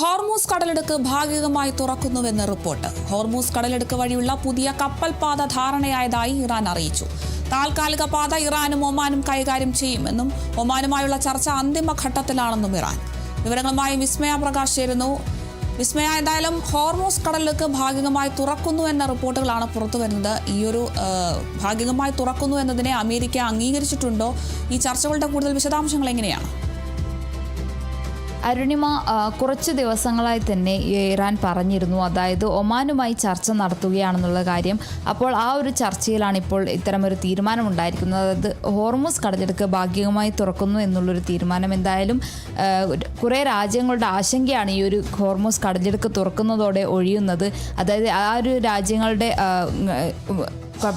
Hormuz കടലിടുക്ക് ഭാഗികമായി തുറക്കുന്നുവെന്ന് report. Hormuz കടലിടുക്ക് വഴിയുള്ള പുതിയ കപ്പൽ പാത ധാരണയായതായി ഇറാൻ അറിയിച്ചു. താൽക്കാലിക പാത ഇറാനും ഒമാനും കൈകാര്യം ചെയ്യുമെന്നും ഒമാനുമായുള്ള ചർച്ച അന്തിമഘട്ടത്തിലാണെന്നും ഇറാൻ. വിവരങ്ങളുമായി വിസ്മയ പ്രകാശ് ചേരുന്നു. വിസ്മയ, എന്തായാലും ഹോർമൂസ് കടലിടുക്ക് ഭാഗികമായി തുറക്കുന്നു എന്ന റിപ്പോർട്ടുകളാണ് പുറത്തുവരുന്നത്. ഈയൊരു ഭാഗികമായി തുറക്കുന്നു എന്നതിനെ അമേരിക്ക അംഗീകരിച്ചിട്ടുണ്ടോ? ഈ ചർച്ചകളുടെ കൂടുതൽ വിശദാംശങ്ങൾ എങ്ങനെയാണ്? അരുണിമ, കുറച്ച് ദിവസങ്ങളായി തന്നെ ഇറാൻ പറഞ്ഞിരുന്നു, അതായത് ഒമാനുമായി ചർച്ച നടത്തുകയാണെന്നുള്ള കാര്യം. അപ്പോൾ ആ ഒരു ചർച്ചയിലാണ് ഇപ്പോൾ ഇത്തരമൊരു തീരുമാനമുണ്ടായിരിക്കുന്നത്. അതായത് ഹോർമൂസ് കടലിടുക്ക് ഭാഗികമായി തുറക്കുന്നു എന്നുള്ളൊരു തീരുമാനം. എന്തായാലും കുറേ രാജ്യങ്ങളുടെ ആശങ്കയാണ് ഈ ഒരു ഹോർമൂസ് കടലിടുക്ക് തുറക്കുന്നതോടെ ഒഴിയുന്നത്. അതായത് ആ ഒരു രാജ്യങ്ങളുടെ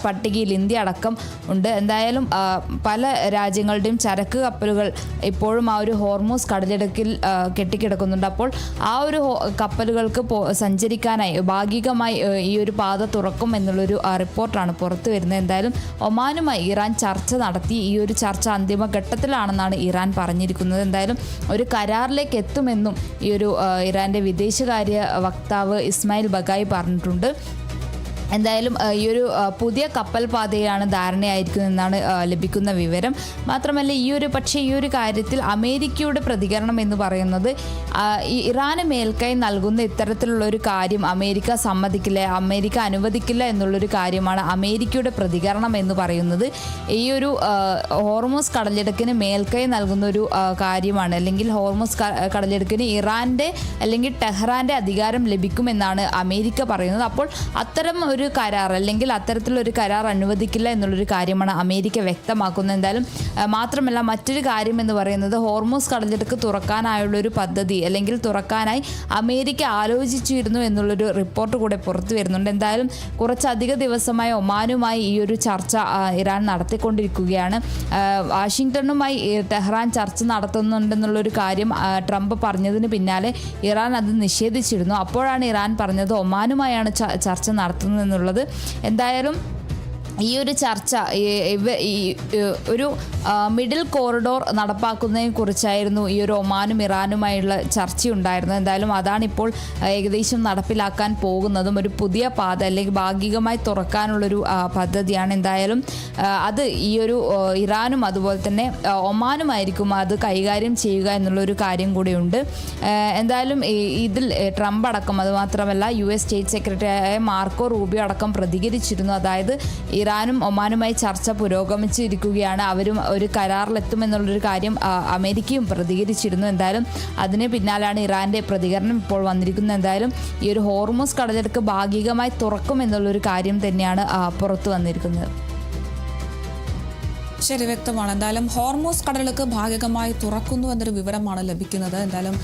പട്ടികയിൽ ഇന്ത്യ അടക്കം ഉണ്ട്. എന്തായാലും പല രാജ്യങ്ങളുടെയും ചരക്ക് കപ്പലുകൾ ഇപ്പോഴും ആ ഒരു ഹോർമൂസ് കടലിടുക്കിൽ കെട്ടിക്കിടക്കുന്നുണ്ട്. അപ്പോൾ ആ ഒരു കപ്പലുകൾക്ക് സഞ്ചരിക്കാനായി ഭാഗികമായി ഈ ഒരു പാത തുറക്കും എന്നുള്ളൊരു റിപ്പോർട്ടാണ് പുറത്തു വരുന്നത്. എന്തായാലും ഒമാനുമായി ഇറാൻ ചർച്ച നടത്തി. ഈ ഒരു ചർച്ച അന്തിമഘട്ടത്തിലാണെന്നാണ് ഇറാൻ പറഞ്ഞിരിക്കുന്നത്. എന്തായാലും ഒരു കരാറിലേക്ക് എത്തുമെന്നും ഈ ഒരു ഇറാൻ്റെ വിദേശകാര്യ വക്താവ് ഇസ്മായിൽ ബഗായി പറഞ്ഞിട്ടുണ്ട്. എന്തായാലും ഈ ഒരു പുതിയ കപ്പൽ പാതയാണ് ധാരണയായിരിക്കുന്നതെന്നാണ് ലഭിക്കുന്ന വിവരം. മാത്രമല്ല ഈ ഒരു കാര്യത്തിൽ അമേരിക്കയുടെ പ്രതികരണം എന്ന് പറയുന്നത് ഇറാന് മേൽക്കൈ നൽകുന്ന ഇത്തരത്തിലുള്ള ഒരു കാര്യം അമേരിക്ക സമ്മതിക്കില്ല, അമേരിക്ക അനുവദിക്കില്ല എന്നുള്ളൊരു കാര്യമാണ് അമേരിക്കയുടെ പ്രതികരണം എന്ന് പറയുന്നത്. ഈ ഒരു ഹോർമൂസ് കടലിടുക്കിന് മേൽക്കൈ നൽകുന്ന ഒരു കാര്യമാണ്, അല്ലെങ്കിൽ ഹോർമൂസ് കടലിടുക്കിന് ഇറാൻ്റെ അല്ലെങ്കിൽ ടെഹ്റാൻ്റെ അധികാരം ലഭിക്കുമെന്നാണ് അമേരിക്ക പറയുന്നത്. അപ്പോൾ അത്തരം ഒരു കരാർ അല്ലെങ്കിൽ അത്തരത്തിലൊരു കരാർ അനുവദിക്കില്ല എന്നുള്ളൊരു കാര്യമാണ് അമേരിക്ക വ്യക്തമാക്കുന്നത്. എന്തായാലും മാത്രമല്ല മറ്റൊരു കാര്യം എന്ന് പറയുന്നത് ഹോർമൂസ് കടലിടുക്ക് തുറക്കാനായുള്ളൊരു പദ്ധതി അല്ലെങ്കിൽ തുറക്കാനായി അമേരിക്ക ആലോചിച്ചിരുന്നു എന്നുള്ളൊരു റിപ്പോർട്ട് കൂടെ പുറത്തു വരുന്നുണ്ട്. എന്തായാലും കുറച്ചധിക ദിവസമായി ഒമാനുമായി ഈ ഒരു ചർച്ച ഇറാൻ നടത്തിക്കൊണ്ടിരിക്കുകയാണ്. വാഷിങ്ടണുമായി ടെഹ്റാൻ ചർച്ച നടത്തുന്നുണ്ടെന്നുള്ളൊരു കാര്യം ട്രംപ് പറഞ്ഞതിന് പിന്നാലെ ഇറാൻ അത് നിഷേധിച്ചിരുന്നു. അപ്പോഴാണ് ഇറാൻ പറഞ്ഞത് ഒമാനുമായാണ് ചർച്ച നടത്തുന്നത് എന്നുള്ളത്. എന്തായാലും ഈ ഒരു ചർച്ച ഒരു മിഡിൽ കോറിഡോർ നടപ്പാക്കുന്നതിനെ കുറിച്ചായിരുന്നു ഈ ഒരു ഒമാനും ഇറാനുമായുള്ള ചർച്ചയുണ്ടായിരുന്നത്. എന്തായാലും അതാണിപ്പോൾ ഏകദേശം നടപ്പിലാക്കാൻ പോകുന്നതും. ഒരു പുതിയ പാത അല്ലെങ്കിൽ ഭാഗികമായി തുറക്കാനുള്ളൊരു പദ്ധതിയാണ്. എന്തായാലും അത് ഈ ഒരു ഇറാനും അതുപോലെ തന്നെ ഒമാനുമായിരിക്കും അത് കൈകാര്യം ചെയ്യുക എന്നുള്ളൊരു കാര്യം കൂടിയുണ്ട്. എന്തായാലും ഇതിൽ ട്രംപ് അടക്കം, അതുമാത്രമല്ല US സ്റ്റേറ്റ് സെക്രട്ടറിയായ മാർക്കോ റൂബിയോ അടക്കം പ്രതികരിച്ചിരുന്നു. അതായത് ഇറാനും ഒമാനുമായി ചർച്ച പുരോഗമിച്ചിരിക്കുകയാണ്, അവരും ഒരു കരാറിലെത്തുമെന്നുള്ളൊരു കാര്യം അമേരിക്കയും പ്രതികരിച്ചിരുന്നു. എന്തായാലും അതിന് പിന്നാലാണ് ഇറാൻ്റെ പ്രതികരണം ഇപ്പോൾ വന്നിരിക്കുന്നത്. എന്തായാലും ഈ ഒരു ഹോർമൂസ് കടലിടുക്ക് ഭാഗികമായി തുറക്കുമെന്നുള്ളൊരു കാര്യം തന്നെയാണ് പുറത്തു വന്നിരിക്കുന്നത്. ശരി, വ്യക്തമാണ്. എന്തായാലും ഹോർമൂസ് കടലിടുക്ക് ഭാഗികമായി തുറക്കുന്നു എന്നൊരു വിവരമാണ് ലഭിക്കുന്നത്. എന്തായാലും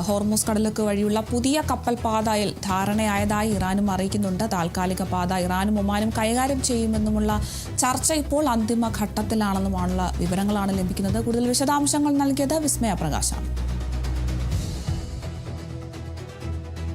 ഹോർമൂസ് കടലിടുക്ക് വഴിയുള്ള പുതിയ കപ്പൽ പാതയിൽ ധാരണയായതായി ഇറാനും അറിയിക്കുന്നുണ്ട്. താൽക്കാലിക പാത ഇറാനും ഒമാനും കൈകാര്യം ചെയ്യുമെന്നുമുള്ള ചർച്ച ഇപ്പോൾ അന്തിമ ഘട്ടത്തിലാണെന്നുമുള്ള വിവരങ്ങളാണ് ലഭിക്കുന്നത്. കൂടുതൽ വിശദാംശങ്ങൾ നൽകിയത് വിസ്മയ പ്രകാശാണ്.